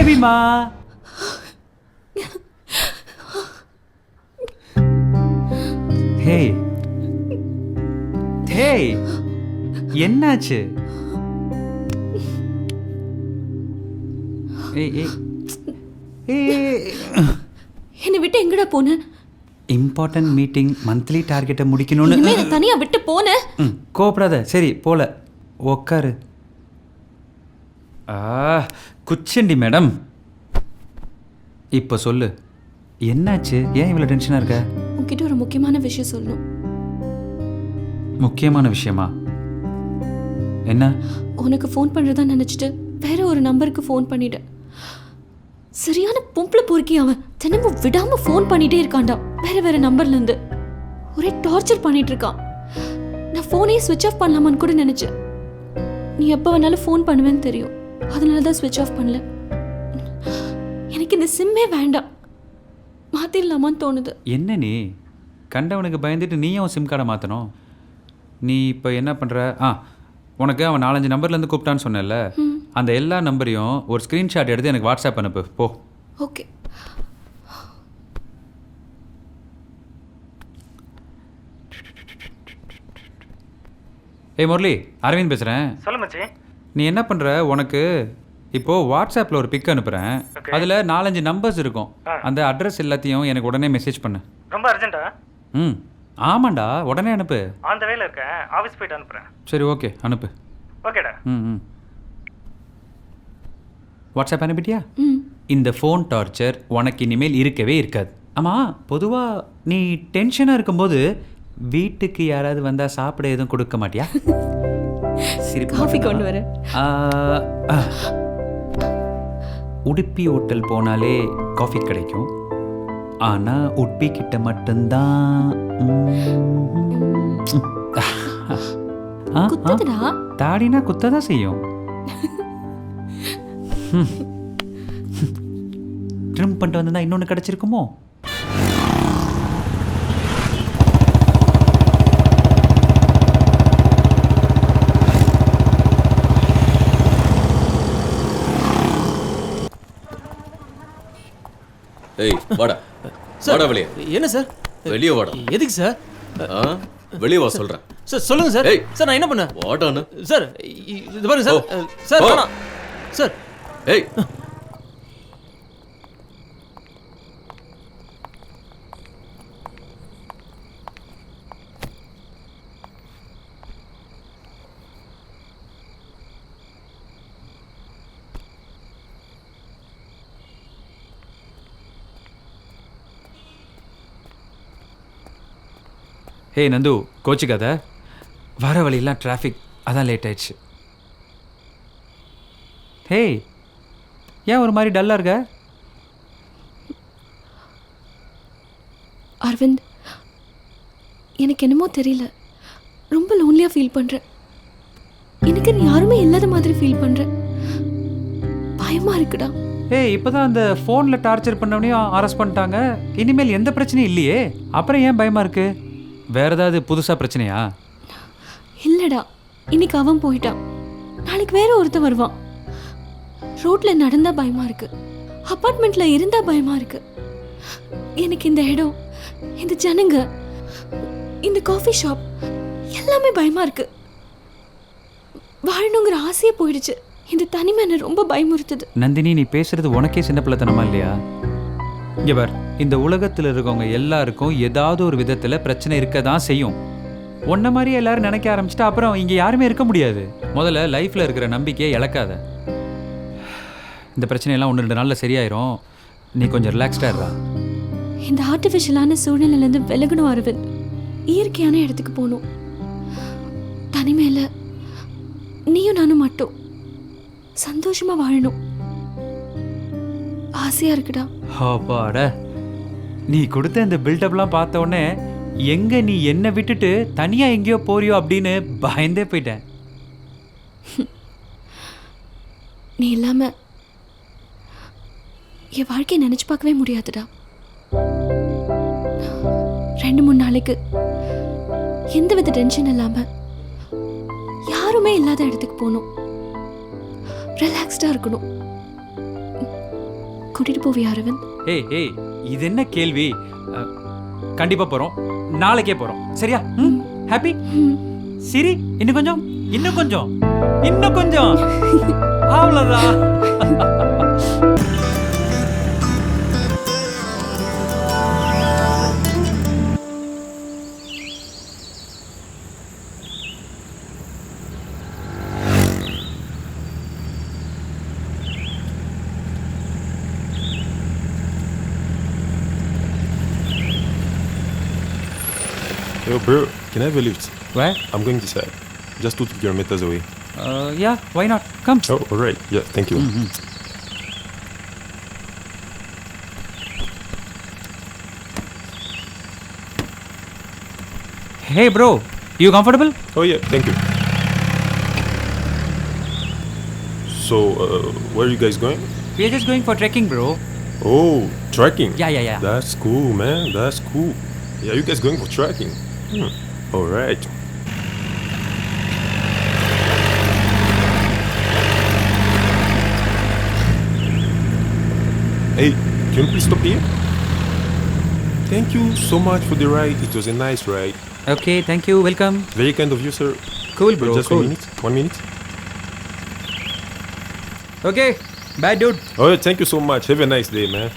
பேபிமா. Hey hey, என்னாச்சு? என்னை விட்டு எங்கடா போன? இம்பார்ட்டன்ட் மீட்டிங், மந்த்லி டார்கெட்டை முடிக்கணும்னு. இனிமே நான் தனியா விட்டு போன. கோபப்படாத. சரி போல உக்காரு. குச்சண்டி மேடம், இப்போ சொல்லு, என்னாச்சு? ஏன் இவ்வளோ டென்ஷனாக இருக்க? உன்கிட்ட ஒரு முக்கியமான விஷயம் சொல்லணும். முக்கியமான விஷயமா? என்ன? உனக்கு ஃபோன் பண்ணுறதா நினச்சிட்டு வேற ஒரு நம்பருக்கு ஃபோன் பண்ணிட்டு. சரியான பொம்பளை பொறுக்கி அவன். தினமும் விடாம ஃபோன் பண்ணிட்டே இருக்கான்டா, வேற வேற நம்பர்லேருந்து. ஒரே டார்ச்சர் பண்ணிட்டு இருக்கான். நான் ஃபோனையே ஸ்விட்ச் ஆஃப் பண்ணலாமான்னு கூட நினச்சேன். நீ எப்போ வேணாலும் ஃபோன் பண்ணுவேன்னு தெரியும், அதனால தான் ஸ்விட்ச் ஆஃப் பண்ணல. எனக்கு இந்த சிம்மே வேண்டாம், மாற்றிடலாமான்னு தோணுது. என்ன நீ கண்டவனுக்கு பயந்துட்டு நீயும் சிம் கார்டை மாற்றணும்? நீ இப்போ என்ன பண்ணுற? உனக்கு அவன் 4-5 நம்பர்லேருந்து கூப்பிட்டான்னு சொன்னல, அந்த எல்லா நம்பரையும் ஒரு ஸ்க்ரீன்ஷாட் எடுத்து எனக்கு வாட்ஸ்அப் அனுப்பு போ. ஓகே. ஏய் முரளி, அரவிந்த் பேசுகிறேன். சொல்லு மச்சி. நீ என்ன பண்ணுற? உனக்கு இப்போது வாட்ஸ்அப்பில் ஒரு பிக் அனுப்புகிறேன். அதில் 4-5 நம்பர்ஸ் இருக்கும். அந்த அட்ரஸ் எல்லாத்தையும் எனக்கு உடனே மெசேஜ் பண்ணு. ரொம்ப அர்ஜென்ட்டா? ஆமாண்டா, உடனே அனுப்பு. அந்த வேலை இருக்கேன், ஆஃபீஸ் போயிட்டு அனுப்புகிறேன். சரி ஓகே, அனுப்பு. ஓகேடா. வாட்ஸ்அப் அனுப்பிட்டியா? இந்த ஃபோன் டார்ச்சர் உனக்கு இனிமேல் இருக்கவே இருக்காது. ஆமாம், பொதுவாக நீ டென்ஷனாக இருக்கும்போது வீட்டுக்கு யாராவது வந்தால் சாப்பிட எதுவும் கொடுக்க மாட்டியா? சரி, காஃபி கொண்டு வர. உடுப்பி ஹோட்டல் போனாலே காஃபி கிடைக்கும். ஆனால் உடுப்பி கிட்ட மட்டும்தான் தாடினா குத்ததான் செய்யும். ட்ரிம் பண்ணிட்டு வந்தா இன்னொன்று கிடைச்சிருக்குமோ? ஏய் வாடா. வாடா வெளியே. என்ன சார்? வெளியே வாடா. எதுக்கு சார்? வெளியே வா சொல்றேன். சார் சொல்லுங்க சார். ஏய் சார் நான் என்ன பண்ணேன்? வாடான்னு. சார் இது பாருங்க சார். சார் வேணாம் சார். ஏய் ஹே நந்து, கோச்சிக்காத. வர வழியெல்லாம் டிராஃபிக், அதான் லேட் ஆயிடுச்சு. ஹே, ஏன் ஒரு மாதிரி டல்லாக இருக்க? அரவிந்த், எனக்கு என்னமோ தெரியல, ரொம்ப லோன்லியாக ஃபீல் பண்ணுறேன். எனக்கு யாருமே இல்லாத மாதிரி ஃபீல் பண்ணுறேன். பயமாக இருக்குடா. ஏய், இப்போ தான் அந்த ஃபோனில் டார்ச்சர் பண்ணவனையும் அரெஸ்ட் பண்ணிட்டாங்க. இனிமேல் எந்த பிரச்சனையும் இல்லையே, அப்புறம் ஏன் பயமாக இருக்கு? வேற ஏதாவது புதுசாக பிரச்சனையா? இல்லைடா, இன்னைக்கு அவன் போயிட்டான், நாளைக்கு வேற ஒருத்தன் வருவான். ரோட்டில் நடந்தால் பயமாக இருக்கு, அப்பார்ட்மெண்ட்டில் இருந்தால் பயமாக இருக்கு. எனக்கு இந்த இடம், இந்த ஜனங்க, இந்த காஃபி ஷாப் எல்லாமே பயமாக இருக்கு. வாழணுங்கிற ஆசையே போயிடுச்சு. இந்த தனிமை என்ன ரொம்ப பயமுறுத்துது. நந்தினி, நீ பேசுறது உனக்கே சின்ன பிள்ளைத்தனமா இல்லையா? இங்கே பார், இந்த உலகத்தில் இருக்கவங்க எல்லாருக்கும் ஏதாவது ஒரு விதத்தில் பிரச்சனை இருக்க தான் செய்யும். உன்ன மாதிரி எல்லாரும் நினைக்க ஆரம்பிச்சிட்டா அப்புறம் இங்கே யாருமே இருக்க முடியாது. முதல்ல லைஃப்பில் இருக்கிற நம்பிக்கையை இழக்காத. இந்த பிரச்சனையெல்லாம் 1-2 நாளில் சரியாயிரும். நீ கொஞ்சம் ரிலாக்ஸ்டாக இருக்கா. இந்த ஆர்டிஃபிஷியலான சூழ்நிலையிலேருந்து விலகணும் அரவிந்த். இயற்கையான இடத்துக்கு போகணும். தனிமையில் நீயும் நானும் மட்டும் சந்தோஷமாக வாழணும். ஆசையாக இருக்குடா. அப்பாட, நீ கொடுத்த இந்த பில்டப்லாம் பார்த்த உடனே எங்கே நீ என்னை விட்டுட்டு தனியாக எங்கேயோ போறியோ அப்படின்னு பயந்தே போயிட்டேன். நீ இல்லாம என் வாழ்க்கையை நினைச்சு பார்க்கவே முடியாதுடா. 2-3 நாளைக்கு எந்தவித டென்ஷன் இல்லாம யாருமே இல்லாத இடத்துக்கு போகணும். ரிலாக்ஸ்டா இருக்கணும். கூட்டிட்டு போவியா அரவிந்த்? ஏய் ஏய் இது என்ன கேள்வி? கண்டிப்பா போறோம், நாளைக்கே போறோம், சரியா? ஹாப்பி? சரி, இன்னும் கொஞ்சம், இன்னும் கொஞ்சம், இன்னும் கொஞ்சம், அவ்வளவுதான். Yo, bro, can I have a lift? Where? I'm going this side. Just 2 kilometers away. Yeah, why not? Come. Oh, alright. Yeah, thank you. Hey bro, you comfortable? Oh, yeah, thank you. So, where are you guys going? We are just going for trekking, bro. Oh, trekking. Yeah. That's cool, man. That's cool. Yeah, you guys going for trekking? Alright. Hey, can you please stop here? Thank you so much for the ride. It was a nice ride. Okay, thank you. Welcome. Very kind of you, sir. Cool, bro. Just Cool. 1 minute. 1 minute. Okay, bye, dude. Oh, yeah, thank you so much. Have a nice day, man.